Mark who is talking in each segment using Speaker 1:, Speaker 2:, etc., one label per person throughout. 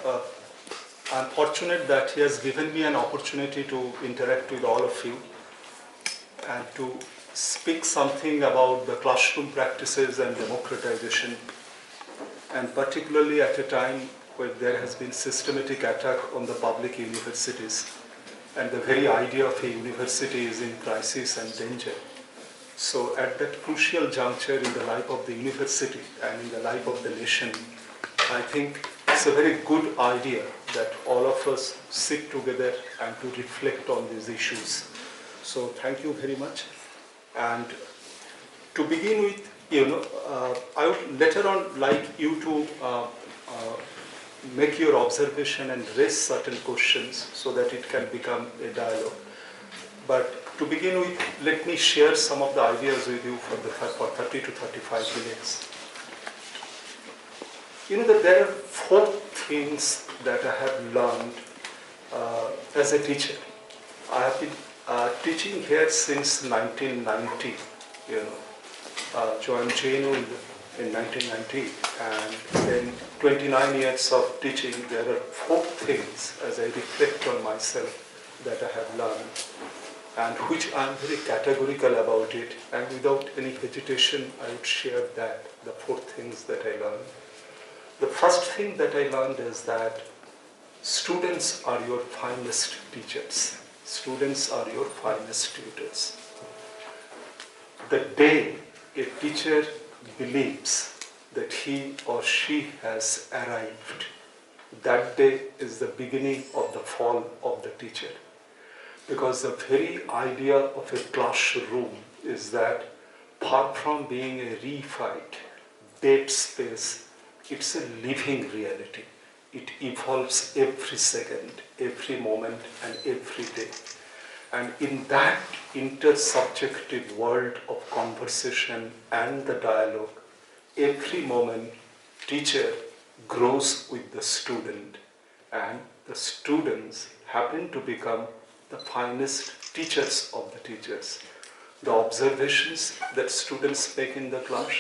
Speaker 1: Uh, I'm fortunate that he has given me an opportunity to interact with all of you and to speak something about the classroom practices and democratization, and particularly at a time when there has been systematic attack on the public universities and the very idea of a university is in crisis and danger. So at that crucial juncture in the life of the university and in the life of the nation, I think it's a very good idea that all of us sit together and to reflect on these issues. So thank you very much. And to begin with, I would later on like you to make your observation and raise certain questions so that it can become a dialogue. But to begin with, let me share some of the ideas with you for 30 to 35 minutes. You know that there are 4 things that I have learned as a teacher. I have been teaching here since 1990, joined JNU in 1990, and then 29 years of teaching. There are 4 things as I reflect on myself that I have learned, and which I am very categorical about it, and without any hesitation I would share that, the 4 things that I learned. The first thing that I learned is that students are your finest teachers. Students are your finest tutors. The day a teacher believes that he or she has arrived, that day is the beginning of the fall of the teacher. Because the very idea of a classroom is that far from being a reified, dead space, it's a living reality. It evolves every second, every moment, and every day. And in that intersubjective world of conversation and the dialogue, every moment, teacher grows with the student, and the students happen to become the finest teachers of the teachers. The observations that students make in the class,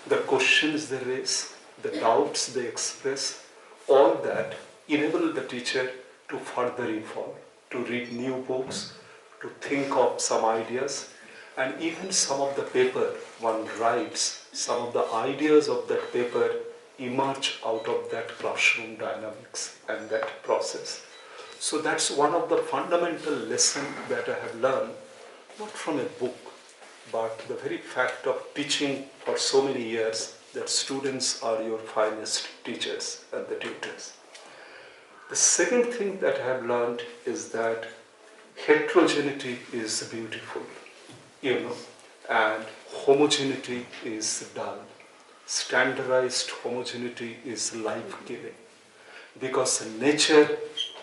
Speaker 1: the questions they raise, the doubts they express, all that enable the teacher to further evolve, to read new books, to think of some ideas, and even some of the paper one writes, some of the ideas of that paper emerge out of that classroom dynamics and that process. So that's one of the fundamental lessons that I have learned, not from a book, but the very fact of teaching for so many years, that students are your finest teachers and the tutors. The second thing that I have learned is that heterogeneity is beautiful, and homogeneity is dull. Standardized homogeneity is life-giving, because nature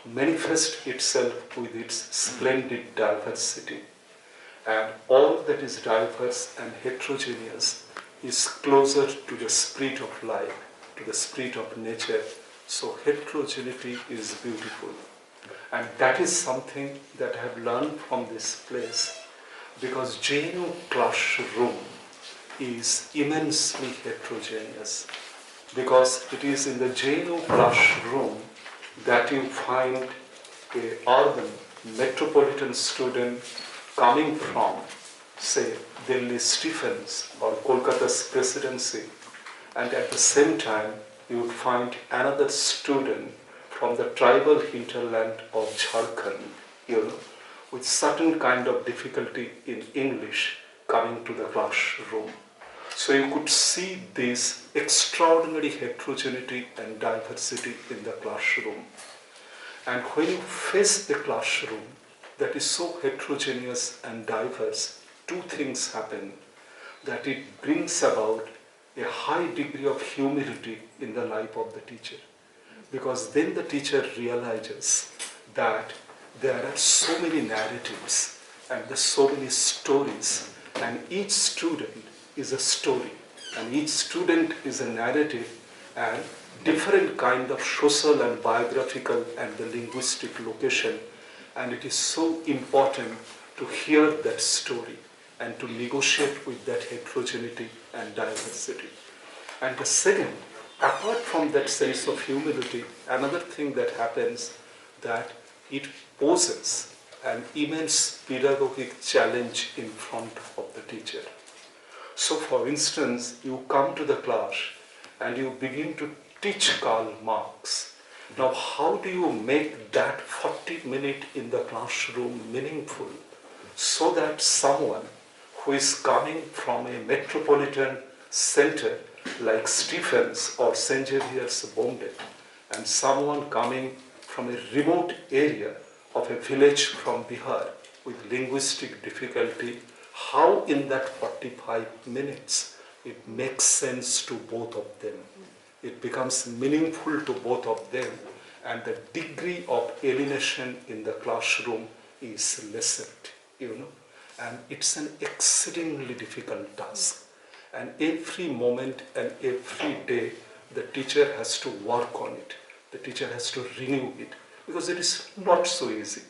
Speaker 1: manifests itself with its splendid diversity, and all that is diverse and heterogeneous is closer to the spirit of life, to the spirit of nature. So heterogeneity is beautiful. And that is something that I have learned from this place, because JNU classroom is immensely heterogeneous, because it is in the JNU classroom that you find an urban metropolitan student coming from, say, Delhi Stephens or Kolkata's presidency, and at the same time you would find another student from the tribal hinterland of Jharkhand, with certain kind of difficulty in English coming to the classroom. So you could see this extraordinary heterogeneity and diversity in the classroom. And when you face the classroom that is so heterogeneous and diverse, 2 things happen, that it brings about a high degree of humility in the life of the teacher. Because then the teacher realizes that there are so many narratives and there are so many stories, and each student is a story, and each student is a narrative, and different kind of social and biographical and the linguistic location, and it is so important to hear that story and to negotiate with that heterogeneity and diversity. And the second, apart from that sense of humility, another thing that happens that it poses an immense pedagogic challenge in front of the teacher. So for instance, you come to the class and you begin to teach Karl Marx. Now how do you make that 40-minute in the classroom meaningful so that someone who is coming from a metropolitan center like Stephens or St. Xavier's Bombay and someone coming from a remote area of a village from Bihar with linguistic difficulty, how in that 45 minutes it makes sense to both of them. It becomes meaningful to both of them, and the degree of alienation in the classroom is lessened, and it's an exceedingly difficult task. And every moment and every day, the teacher has to work on it. The teacher has to renew it, because it is not so easy.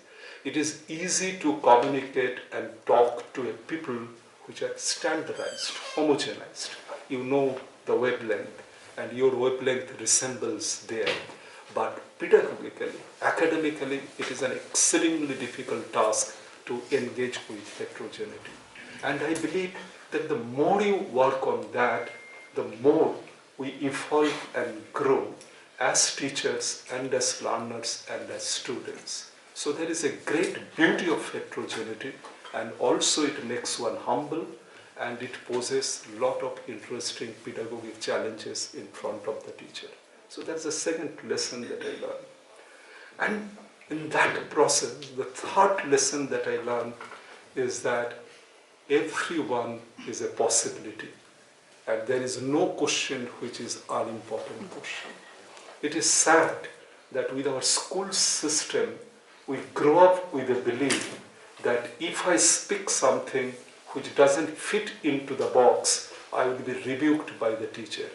Speaker 1: It is easy to communicate and talk to a people which are standardized, homogenized. You know the wavelength, and your wavelength resembles there. But pedagogically, academically, it is an exceedingly difficult task to engage with heterogeneity. And I believe that the more you work on that, the more we evolve and grow as teachers and as learners and as students. So there is a great beauty of heterogeneity, and also it makes one humble, and it poses a lot of interesting pedagogic challenges in front of the teacher. So that's the second lesson that I learned. And in that process, the third lesson that I learned is that everyone is a possibility, and there is no question which is unimportant question. It is sad that with our school system, we grow up with a belief that if I speak something which doesn't fit into the box, I will be rebuked by the teacher.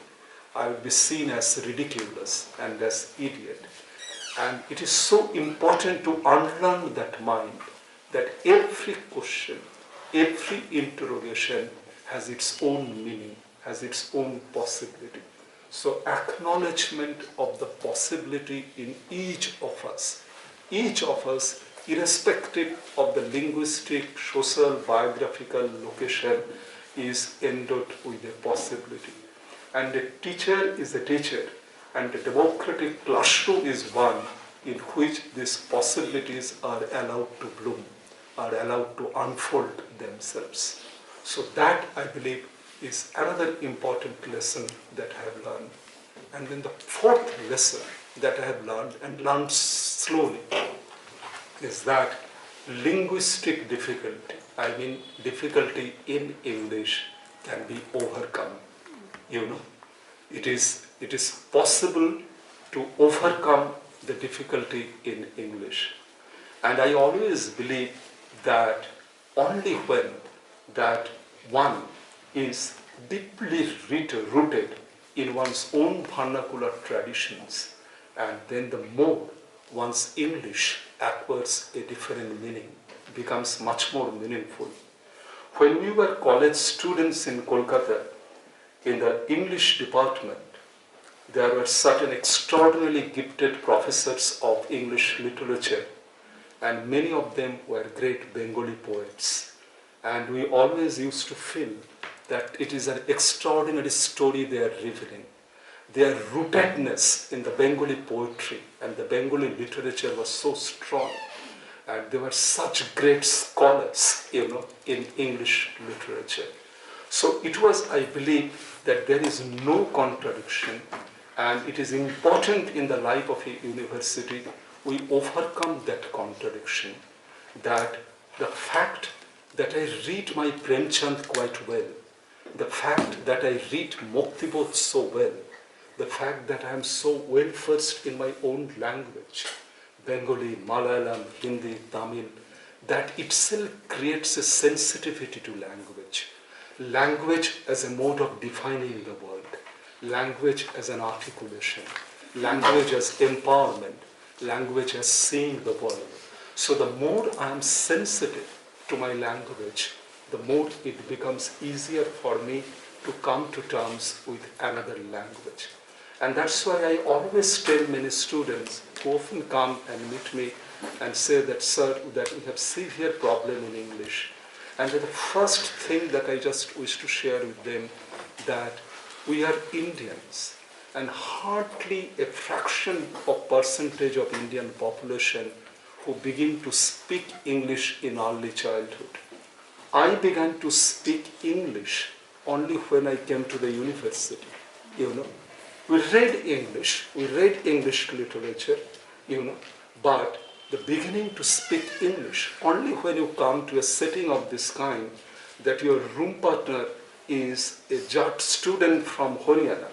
Speaker 1: I will be seen as ridiculous and as idiot. And it is so important to unlearn that mind, that every question, every interrogation has its own meaning, has its own possibility. So acknowledgement of the possibility in each of us, irrespective of the linguistic, social, biographical location, is endowed with a possibility. And a teacher is a teacher, and a democratic classroom is one in which these possibilities are allowed to bloom, are allowed to unfold themselves. So that, I believe, is another important lesson that I have learned. And then the fourth lesson that I have learned, and learned slowly, is that linguistic difficulty, I mean difficulty in English, can be overcome. It is possible to overcome the difficulty in English. And I always believe that only when that one is deeply rooted in one's own vernacular traditions, and then the more one's English acquires a different meaning, becomes much more meaningful. When we were college students in Kolkata, in the English department, there were certain extraordinarily gifted professors of English literature, and many of them were great Bengali poets. And we always used to feel that it is an extraordinary story they are revealing. Their rootedness in the Bengali poetry and the Bengali literature was so strong, and they were such great scholars, in English literature. So it was, I believe, that there is no contradiction, and it is important in the life of a university we overcome that contradiction, that the fact that I read my Premchand quite well, the fact that I read Moktibodh so well, the fact that I am so well versed in my own language, Bengali, Malayalam, Hindi, Tamil, that itself creates a sensitivity to language. Language as a mode of defining the world, language as an articulation, language as empowerment, language as seeing the world. So the more I am sensitive to my language, the more it becomes easier for me to come to terms with another language. And that's why I always tell many students who often come and meet me and say that, sir, that we have severe problem in English. And the first thing that I just wish to share with them, that we are Indians, and hardly a fraction of percentage of Indian population who begin to speak English in early childhood. I began to speak English only when I came to the university, you know. We read English literature, you know, but the beginning to speak English only when you come to a setting of this kind, that your room partner is a Jat student from Haryana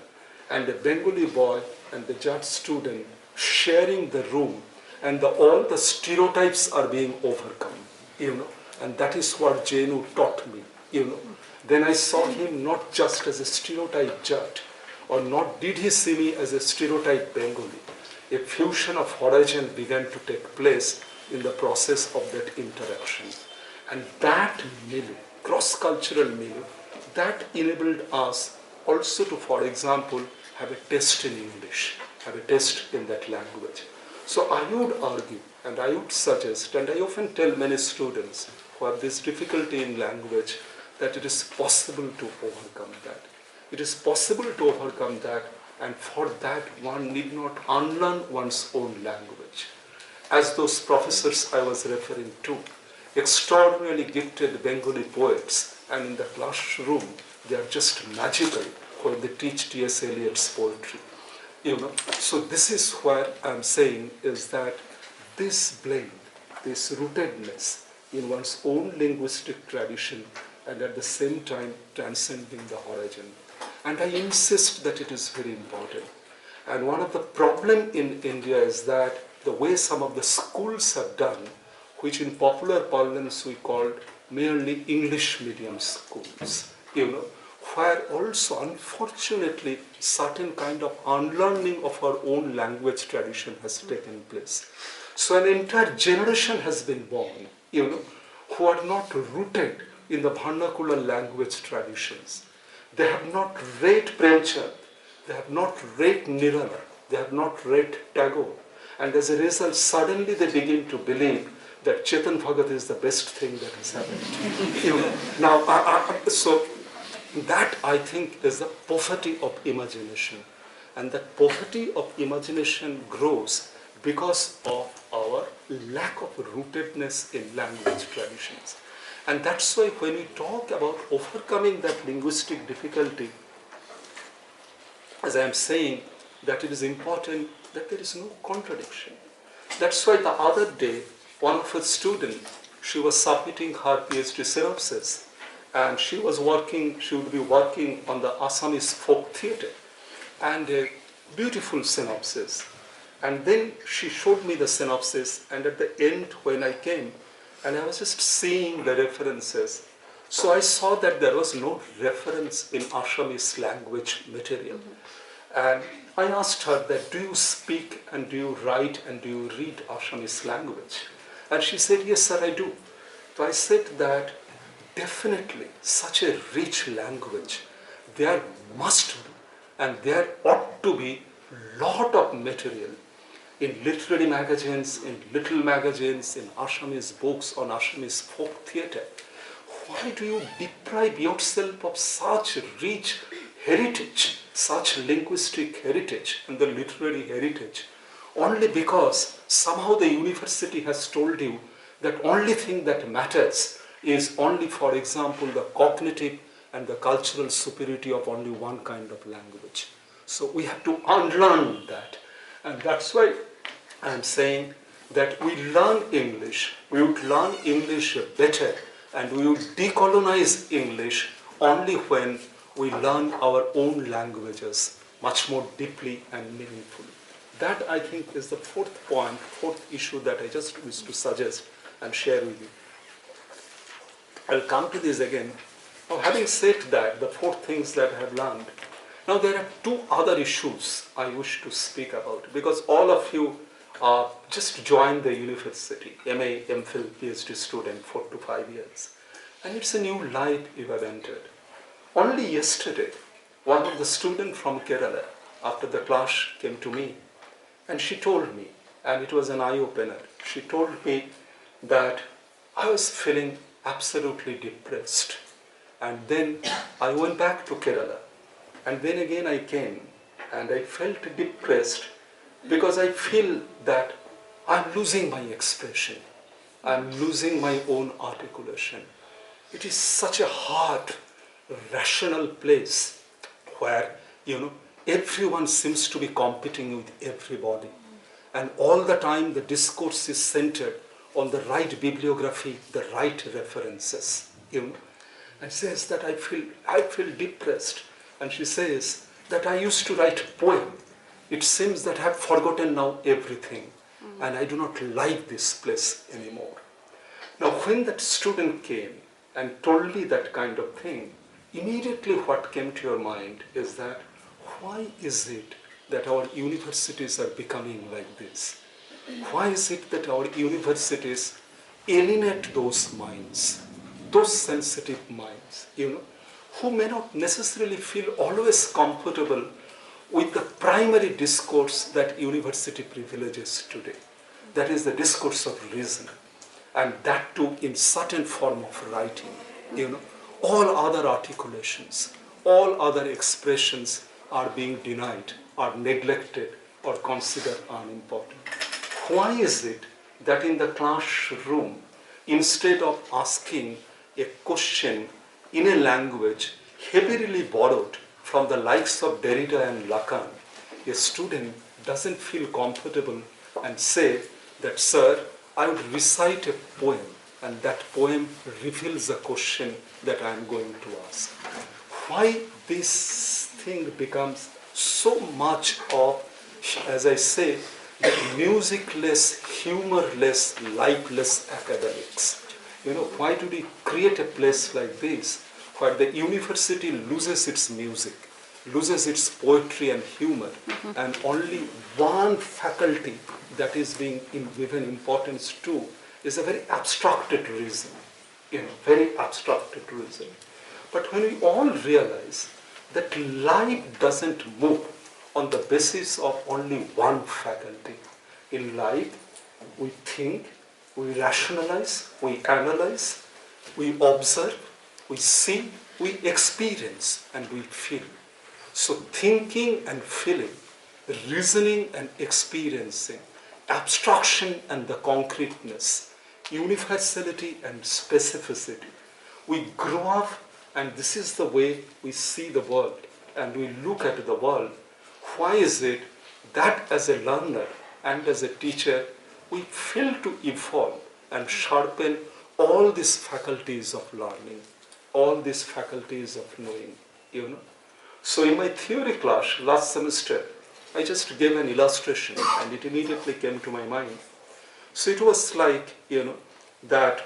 Speaker 1: and a Bengali boy and the Jat student sharing the room, and all the stereotypes are being overcome, you know, and that is what JNU taught me, you know. Then I saw him not just as a stereotype Jat, or not did he see me as a stereotype Bengali. A fusion of horizon began to take place in the process of that interaction. And that milieu, cross-cultural milieu, that enabled us also to, for example, have a test in English, have a test in that language. So I would argue, and I would suggest, and I often tell many students who have this difficulty in language, that it is possible to overcome that. It is possible to overcome that, and for that one need not unlearn one's own language. As those professors I was referring to, extraordinarily gifted Bengali poets, and in the classroom they are just magical when they teach T.S. Eliot's poetry. You know, so this is what I'm saying, is that this blend, this rootedness in one's own linguistic tradition, and at the same time transcending the horizon. And I insist that it is very important. And one of the problems in India is that the way some of the schools have done, which in popular parlance we called merely English medium schools, you know, where also unfortunately certain kind of unlearning of our own language tradition has taken place. So an entire generation has been born, you know, who are not rooted in the vernacular language traditions. They have not read Premchand, they have not read Nirala, they have not read Tagore, and as a result suddenly they begin to believe that Chetan Bhagat is the best thing that has happened. You know? Now, so that I think is the poverty of imagination, and that poverty of imagination grows because of our lack of rootedness in language traditions. And that's why when we talk about overcoming that linguistic difficulty, as I am saying, that it is important that there is no contradiction. That's why the other day, one of her students, she was submitting her PhD synopsis, and she would be working on the Assamese folk theatre, and a beautiful synopsis. And then she showed me the synopsis, and at the end when I came, and I was just seeing the references. So I saw that there was no reference in Assamese language material. And I asked her that, do you speak and do you write and do you read Assamese language? And she said, yes sir, I do. So I said that definitely such a rich language, there must be and there ought to be lot of material in literary magazines, in little magazines, in Assamese books on Assamese folk theatre. Why do you deprive yourself of such rich heritage, such linguistic heritage and the literary heritage, only because somehow the university has told you that only thing that matters is only, for example, the cognitive and the cultural superiority of only one kind of language. So we have to unlearn that. And that's why I'm saying that we learn English, we would learn English better, and we would decolonize English only when we learn our own languages much more deeply and meaningfully. That, I think, is the fourth point, fourth issue that I just wish to suggest and share with you. I'll come to this again. Now, having said that, the four things that I have learned, now there are two other issues I wish to speak about, because all of you just joined the university, MA, MPhil, PhD student, 4 to 5 years. And it's a new life you have entered. Only yesterday, one of the students from Kerala after the class came to me, and she told me, and it was an eye-opener, she told me that I was feeling absolutely depressed. And then I went back to Kerala. And then again I came and I felt depressed because I feel that I'm losing my expression. I'm losing my own articulation. It is such a hard, rational place where, everyone seems to be competing with everybody. And all the time the discourse is centered on the right bibliography, the right references, And says that I feel depressed. And she says that I used to write a poem. It seems that I have forgotten now everything. And I do not like this place anymore. Now when that student came and told me that kind of thing, immediately what came to your mind is that why is it that our universities are becoming like this? Why is it that our universities alienate those minds, those sensitive minds, who may not necessarily feel always comfortable with the primary discourse that university privileges today. That is the discourse of reason, and that too in certain form of writing. All other articulations, all other expressions are being denied, are neglected, or considered unimportant. Why is it that in the classroom, instead of asking a question in a language heavily borrowed from the likes of Derrida and Lacan, a student doesn't feel comfortable and say that, sir, I would recite a poem, and that poem reveals a question that I am going to ask. Why this thing becomes so much of, as I say, the musicless, humorless, lifeless academics? Why do we create a place like this where the university loses its music, loses its poetry and humor, and only one faculty that is being given importance to is a very abstracted reason, very abstracted reason. But when we all realize that life doesn't move on the basis of only one faculty. In life, we think, we rationalize, we analyze, we observe, we see, we experience, and we feel. So thinking and feeling, reasoning and experiencing, abstraction and the concreteness, universality and specificity. We grow up, and this is the way we see the world, and we look at the world. Why is it that as a learner and as a teacher, we fail to evolve and sharpen all these faculties of learning, all these faculties of knowing, So in my theory class last semester, I just gave an illustration and it immediately came to my mind. So it was like, that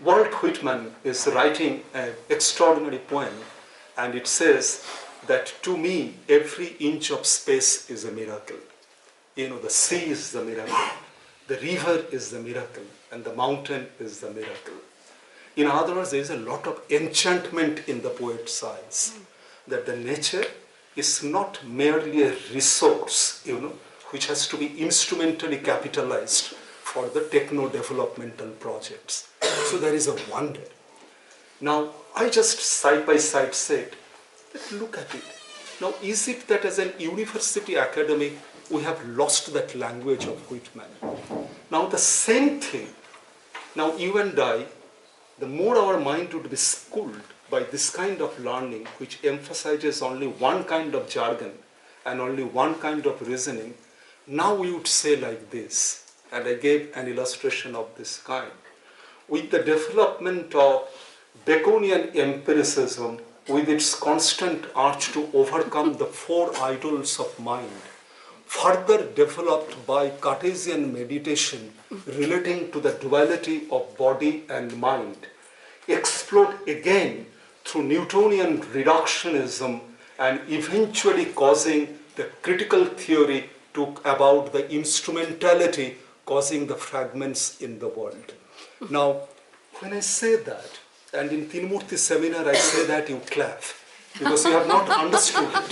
Speaker 1: Walt Whitman is writing an extraordinary poem, and it says that to me, every inch of space is a miracle. The sea is the miracle, the river is the miracle, and the mountain is the miracle. In other words, there is a lot of enchantment in the poet's eyes, that the nature is not merely a resource, which has to be instrumentally capitalized for the techno-developmental projects. So there is a wonder. Now, I just side by side said, let's look at it. Now, is it that as an university academic, we have lost that language of Whitman? Now, the same thing. Now, you and I, the more our mind would be schooled by this kind of learning, which emphasizes only one kind of jargon and only one kind of reasoning, now we would say like this, and I gave an illustration of this kind. With the development of Baconian empiricism, with its constant urge to overcome the four idols of mind, further developed by Cartesian meditation relating to the duality of body and mind, explode again through Newtonian reductionism and eventually causing the critical theory about the instrumentality causing the fragments in the world. Now, when I say that, and in Tinmurti seminar I say that, you clap. because you have not understood it.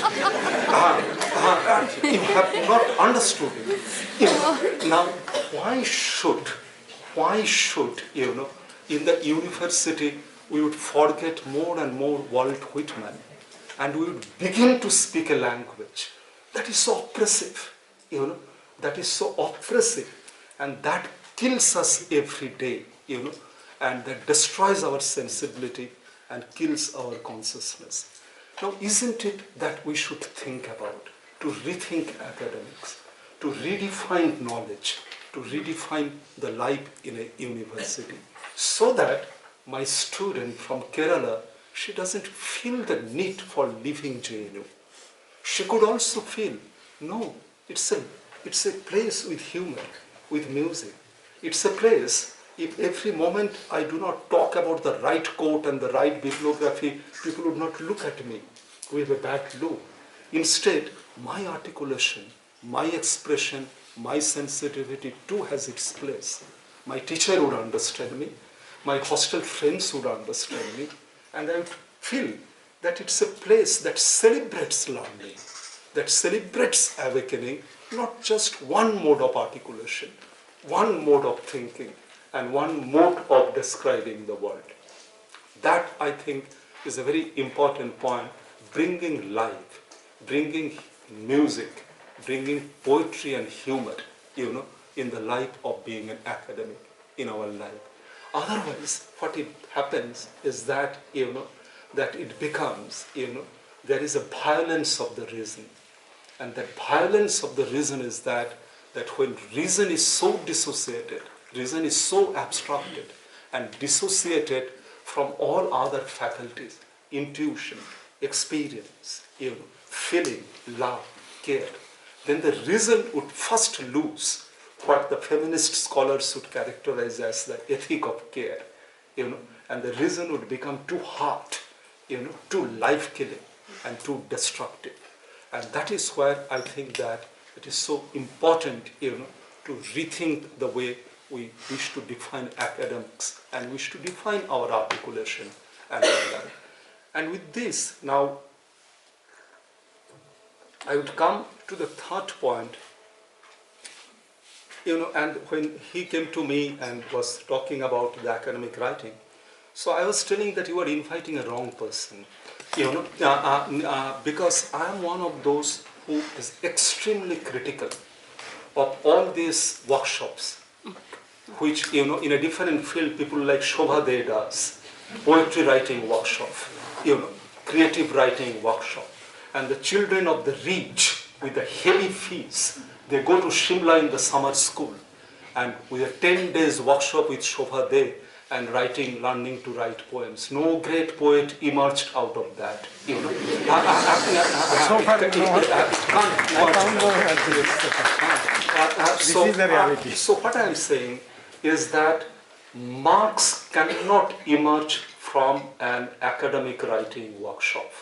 Speaker 1: You have not understood it. Now, why should, in the university, we would forget more and more Walt Whitman, and we would begin to speak a language that is so oppressive, that is so oppressive, and that kills us every day, and that destroys our sensibility and kills our consciousness. Now, isn't it that we should think about, to rethink academics, to redefine knowledge, to redefine the life in a university, so that my student from Kerala, she doesn't feel the need for leaving JNU. She could also feel, no, it's a place with humor, with music. It's a place, if every moment I do not talk about the right quote and the right bibliography, people would not look at me with a bad look. Instead, my articulation, my expression, my sensitivity too has its place. My teacher would understand me, my hostel friends would understand me, and I would feel that it's a place that celebrates learning, that celebrates awakening, not just one mode of articulation, one mode of thinking, and one mode of describing the world. That, I think, is a very important point, bringing life, bringing music, bringing poetry and humor, in the life of being an academic in our life. Otherwise, what it happens is that, that it becomes, there is a violence of the reason. And that violence of the reason is that when reason is so dissociated, reason is so abstracted and dissociated from all other faculties, intuition, experience, feeling, love, care, then the reason would first lose what the feminist scholars would characterize as the ethic of care, and the reason would become too hard, too life-killing and too destructive. And that is where I think that it is so important, to rethink the way we wish to define academics and wish to define our articulation and all that. And with this, now, I would come to the third point, and when he came to me and was talking about the academic writing, so I was telling that you are inviting a wrong person, because I am one of those who is extremely critical of all these workshops, which, in a different field, people like Shobha De does, poetry writing workshop, creative writing workshop, and the children of the rich with the heavy fees, they go to Shimla in the summer school, and with a 10 days workshop with Shobha De, and learning to write poems. No great poet emerged out of that.
Speaker 2: So far, this is the reality.
Speaker 1: So what I am saying is that Marx cannot emerge from an academic writing workshop.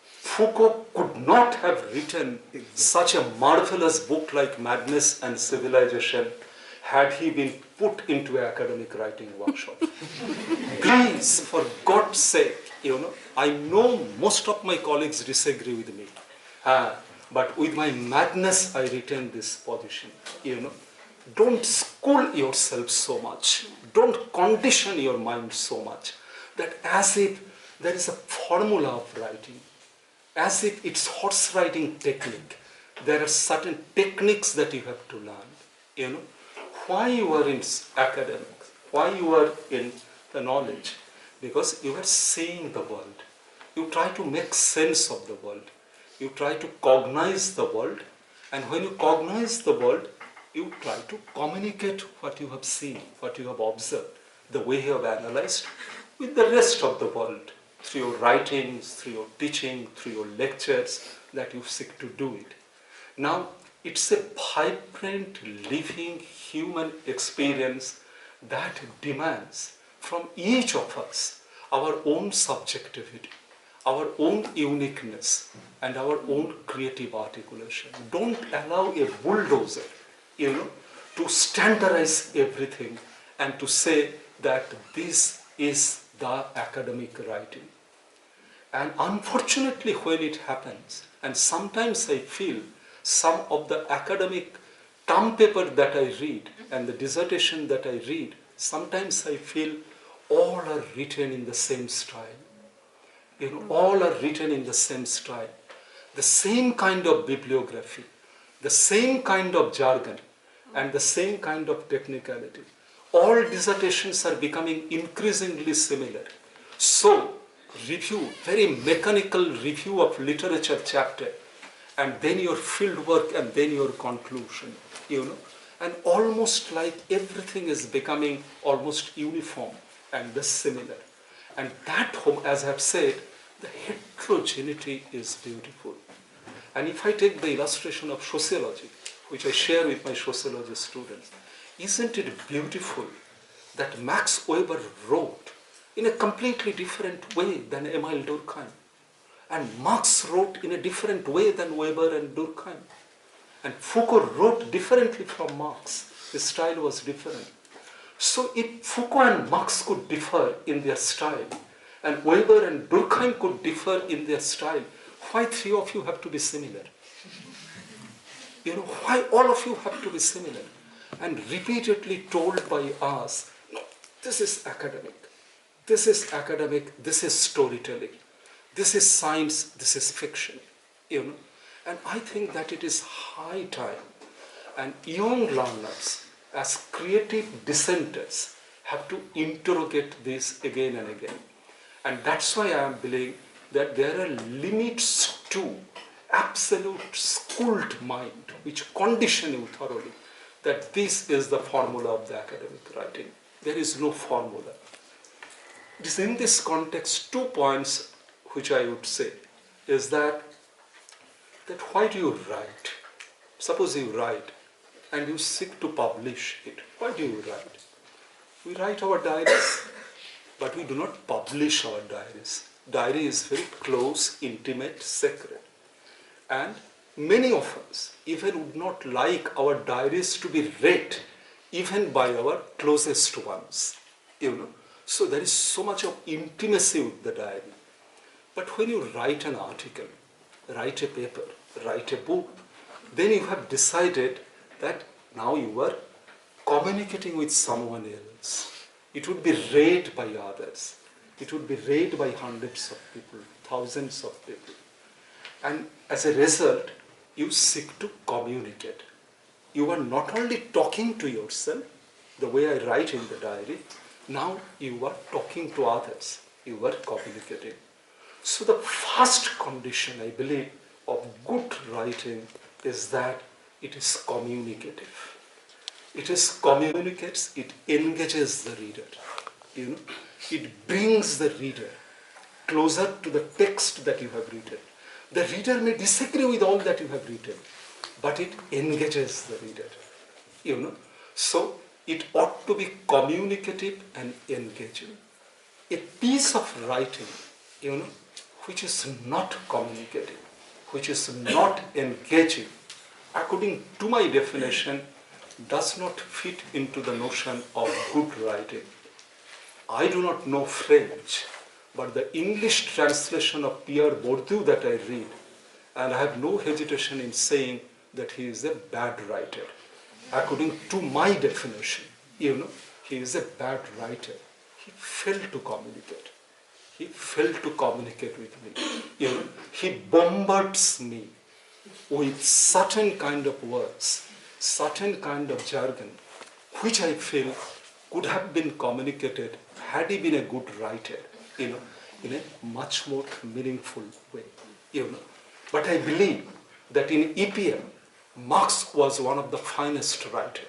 Speaker 1: Foucault could not have written such a marvelous book like Madness and Civilization had he been put into an academic writing workshop. Please, for God's sake, I know most of my colleagues disagree with me, but with my madness, I retain this position. Don't school yourself so much. Don't condition your mind so much that as if there is a formula of writing, as if it's horse riding technique. There are certain techniques that you have to learn. Why you are in academics, why you are in the knowledge, because you are seeing the world. You try to make sense of the world. You try to cognize the world, and when you cognize the world, you try to communicate what you have seen, what you have observed, the way you have analyzed with the rest of the world, through your writings, through your teaching, through your lectures, that you seek to do it. Now, it's a vibrant, living human experience that demands from each of us our own subjectivity, our own uniqueness, and our own creative articulation. Don't allow a bulldozer, to standardize everything and to say that this is the academic writing. And unfortunately, when it happens, and sometimes I feel some of the academic term paper that I read and the dissertation that I read, sometimes I feel all are written in the same style. All are written in the same style. The same kind of bibliography, the same kind of jargon, and the same kind of technicality. All dissertations are becoming increasingly similar. So, review, very mechanical review of literature chapter, and then your field work, and then your conclusion, and almost like everything is becoming almost uniform and similar. And that, as I have said, the heterogeneity is beautiful. And if I take the illustration of sociology, which I share with my sociology students, isn't it beautiful that Max Weber wrote in a completely different way than Emile Durkheim? And Marx wrote in a different way than Weber and Durkheim. And Foucault wrote differently from Marx. His style was different. So if Foucault and Marx could differ in their style, and Weber and Durkheim could differ in their style, why three of you have to be similar? Why all of you have to be similar? And repeatedly told by us, no, this is academic, this is academic, this is storytelling, this is science, this is fiction, And I think that it is high time, and young learners, as creative dissenters, have to interrogate this again and again. And that's why I am believing that there are limits to absolute schooled mind, which condition you thoroughly, that this is the formula of the academic writing. There is no formula. It is in this context 2 points which I would say is that why do you write? Suppose you write and you seek to publish it. Why do you write? We write our diaries, but we do not publish our diaries. Diary is very close, intimate, sacred. And many of us even would not like our diaries to be read even by our closest ones. So there is so much of intimacy with the diary. But when you write an article, write a paper, write a book, then you have decided that now you are communicating with someone else. It would be read by others. It would be read by hundreds of people, thousands of people. And as a result, you seek to communicate. You are not only talking to yourself, the way I write in the diary, now you are talking to others. You are communicating. So the first condition, I believe, of good writing is that it is communicative. It communicates, it engages the reader. It brings the reader closer to the text that you have written. The reader may disagree with all that you have written, but it engages the reader. So it ought to be communicative and engaging. A piece of writing, which is not communicative, which is not engaging, according to my definition, does not fit into the notion of good writing. I do not know French, but the English translation of Pierre Bourdieu that I read, and I have no hesitation in saying that he is a bad writer. According to my definition, he is a bad writer. He failed to communicate. He failed to communicate with me. He bombards me with certain kind of words, certain kind of jargon, which I feel could have been communicated had he been a good writer, in a much more meaningful way. But I believe that in EPM, Marx was one of the finest writers.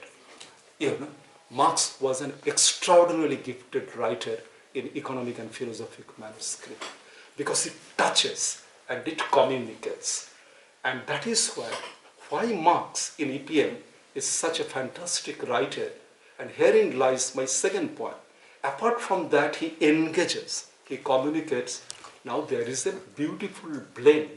Speaker 1: Marx was an extraordinarily gifted writer in economic and philosophic manuscript because it touches and it communicates. And that is why Marx in EPM is such a fantastic writer. And herein lies my second point. Apart from that, he engages, he communicates. Now there is a beautiful blend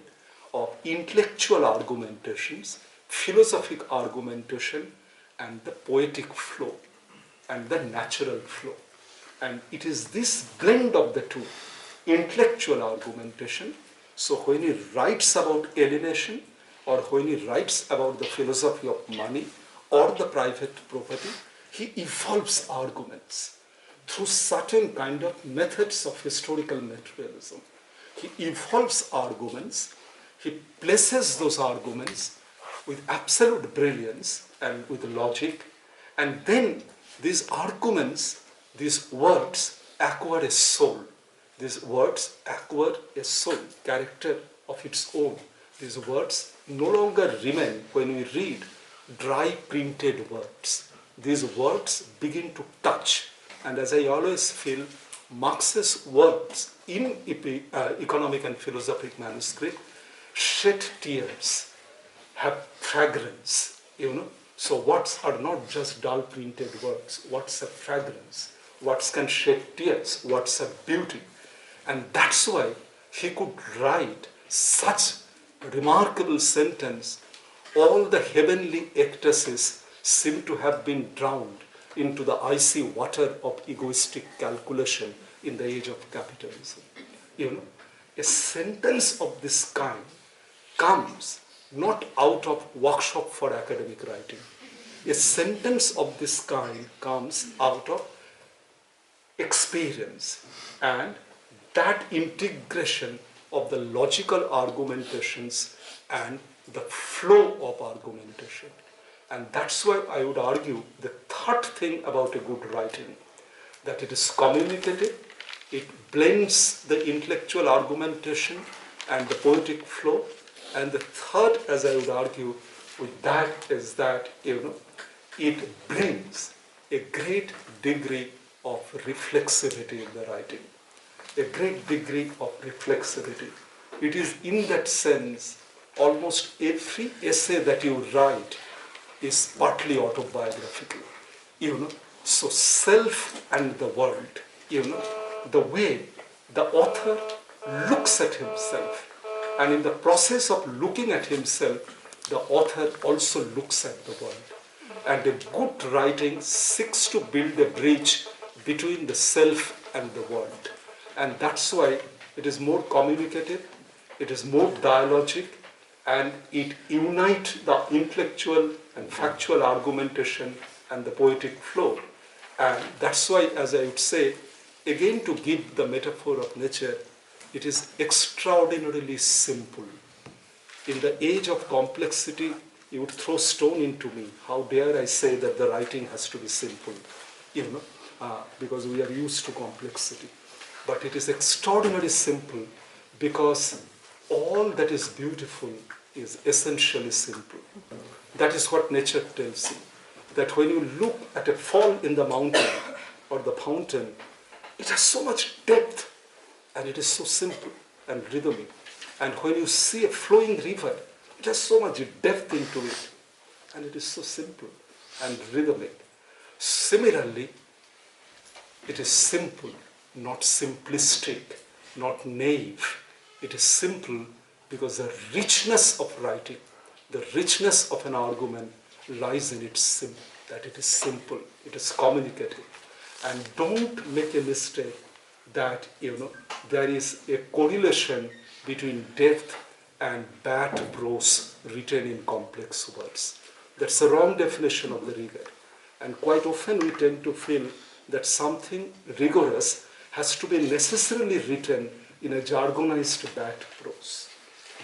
Speaker 1: of intellectual argumentations, philosophic argumentation, and the poetic flow, and the natural flow. And it is this blend of the two intellectual argumentation. So when he writes about alienation, or when he writes about the philosophy of money or the private property, he evolves arguments through certain kind of methods of historical materialism. He evolves arguments, he places those arguments with absolute brilliance and with logic, and then these arguments, these words acquire a soul. These words acquire a soul, character of its own. These words no longer remain, when we read, dry printed words. These words begin to touch. And as I always feel, Marx's words in economic and philosophic manuscript shed tears, have fragrance, So words are not just dull printed words. Words have fragrance. Words can shed tears. Words have beauty. And that's why he could write such a remarkable sentence. All the heavenly ecstasies seem to have been drowned into the icy water of egoistic calculation in the age of capitalism. A sentence of this kind comes not out of workshop for academic writing. A sentence of this kind comes out of experience and that integration of the logical argumentations and the flow of argumentation. And that's why I would argue the third thing about a good writing, that it is communicative, it blends the intellectual argumentation and the poetic flow. And the third, as I would argue with that, is that it brings a great degree of reflexivity in the writing. A great degree of reflexivity. It is in that sense, almost every essay that you write is partly autobiographical. So self and the world, the way the author looks at himself, and in the process of looking at himself, the author also looks at the world. And a good writing seeks to build a bridge between the self and the world. And that's why it is more communicative, it is more dialogic, and it unites the intellectual and factual argumentation and the poetic flow. And that's why, as I would say, again to give the metaphor of nature, it is extraordinarily simple. In the age of complexity, you would throw stone into me. How dare I say that the writing has to be simple, because we are used to complexity. But it is extraordinarily simple because all that is beautiful is essentially simple. That is what nature tells you. That when you look at a fall in the mountain or the fountain, it has so much depth and it is so simple and rhythmic. And when you see a flowing river, it has so much depth into it and it is so simple and rhythmic. Similarly, it is simple, not simplistic, not naive. It is simple because the richness of writing, the richness of an argument lies in its that it is simple, it is communicative. And don't make a mistake that there is a correlation between depth and bad prose written in complex words. That's a wrong definition of the rigor. And quite often we tend to feel that something rigorous has to be necessarily written in a jargonized bad prose.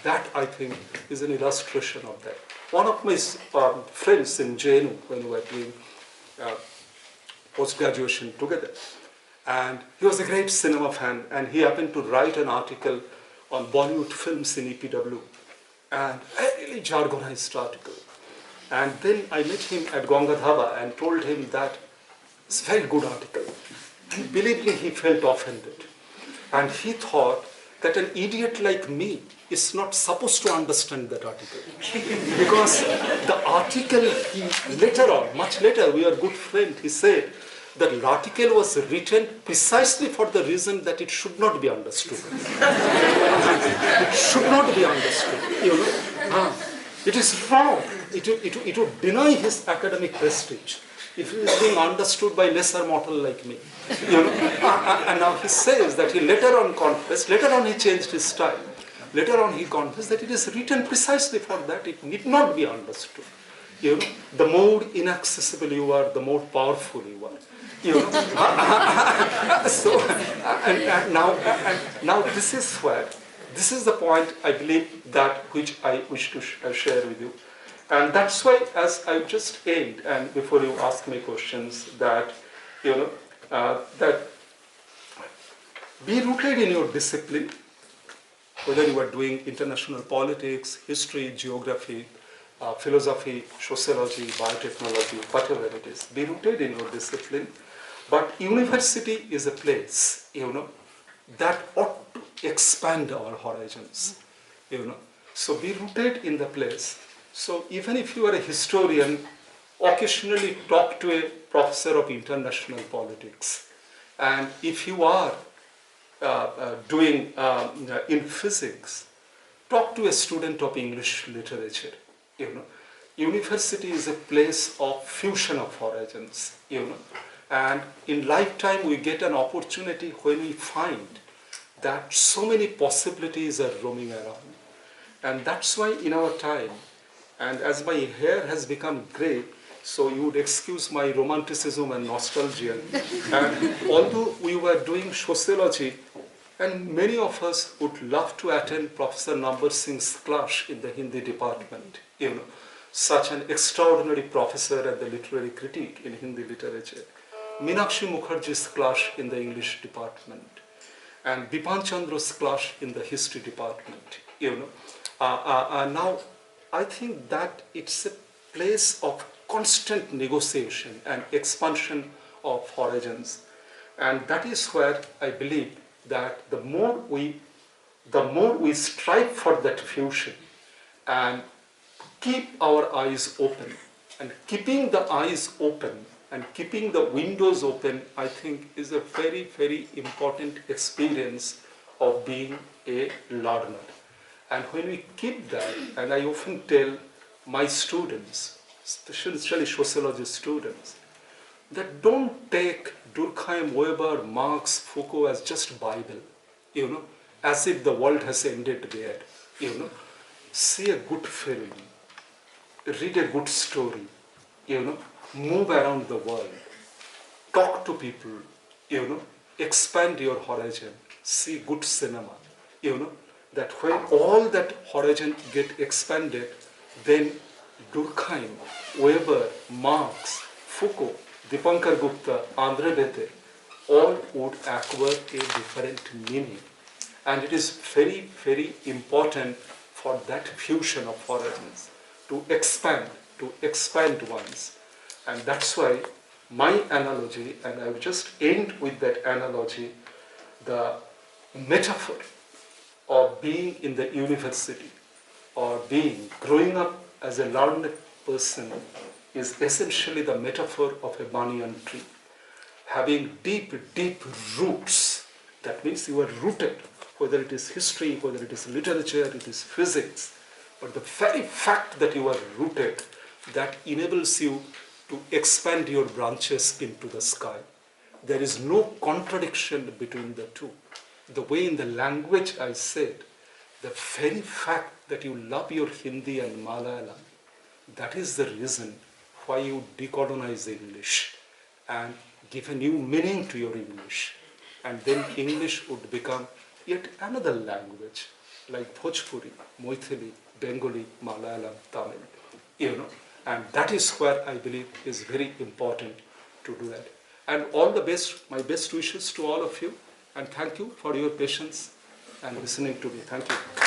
Speaker 1: That, I think, is an illustration of that. One of my friends in JNU, when we were doing post-graduation together, and he was a great cinema fan, and he happened to write an article on Bollywood films in EPW, and a really jargonized article. And then I met him at Gangadhara and told him that it's a very good article. And believe me, he felt offended. And he thought that an idiot like me is not supposed to understand that article. Because the article, later on, much later, we are good friends, he said that the article was written precisely for the reason that it should not be understood. It should not be understood. It is wrong. It would deny his academic prestige. if he is being understood by lesser mortal like me. And now he says that he later on confessed, later on he changed his style. Later on he confessed that it is written precisely for that, it need not be understood. The more inaccessible you are, the more powerful you are. So, and now this is where, this is the point I believe that which I wish to share with you. And that's why, as I just aimed, and before you ask me questions, that, that be rooted in your discipline, whether you are doing international politics, history, geography, philosophy, sociology, biotechnology, whatever it is, be rooted in your discipline. But university is a place, that ought to expand our horizons, So be rooted in the place. So even if you are a historian, occasionally talk to a professor of international politics. And if you are doing in physics, talk to a student of English literature. University is a place of fusion of horizons. And in lifetime we get an opportunity when we find that so many possibilities are roaming around. And that's why in our time, and as my hair has become grey, so you would excuse my romanticism and nostalgia. And although we were doing sociology, and many of us would love to attend Professor Nambar Singh's class in the Hindi department, such an extraordinary professor and the literary critic in Hindi literature. Meenakshi Mukherjee's class in the English department, and Bipan Chandra's class in the history department. Now, I think that it's a place of constant negotiation and expansion of horizons, and that is where I believe that the more we strive for that fusion and keep our eyes open, and keeping the eyes open and keeping the windows open, I think, is a very, very important experience of being a learner. And when we keep that, and I often tell my students, especially sociology students, that don't take Durkheim, Weber, Marx, Foucault as just Bible, as if the world has ended there. See a good film, read a good story, move around the world, talk to people, expand your horizon, see good cinema, that when all that horizon get expanded, then Durkheim, Weber, Marx, Foucault, Dipankar Gupta, Andre Bete, all would acquire a different meaning. And it is very, very important for that fusion of horizons to expand once. And that's why my analogy, and I will just end with that analogy, the metaphor of being in the university or growing up as a learned person is essentially the metaphor of a banyan tree. Having deep, deep roots, that means you are rooted, whether it is history, whether it is literature, it is physics, but the very fact that you are rooted, that enables you to expand your branches into the sky. There is no contradiction between the two. The way in the language I said, the very fact that you love your Hindi and Malayalam, that is the reason why you decolonize English and give a new meaning to your English. And then English would become yet another language, like Bhojpuri, Maithili, Bengali, Malayalam, Tamil, And that is where I believe is very important to do that. And all the best, my best wishes to all of you, and thank you for your patience and listening to me. Thank you.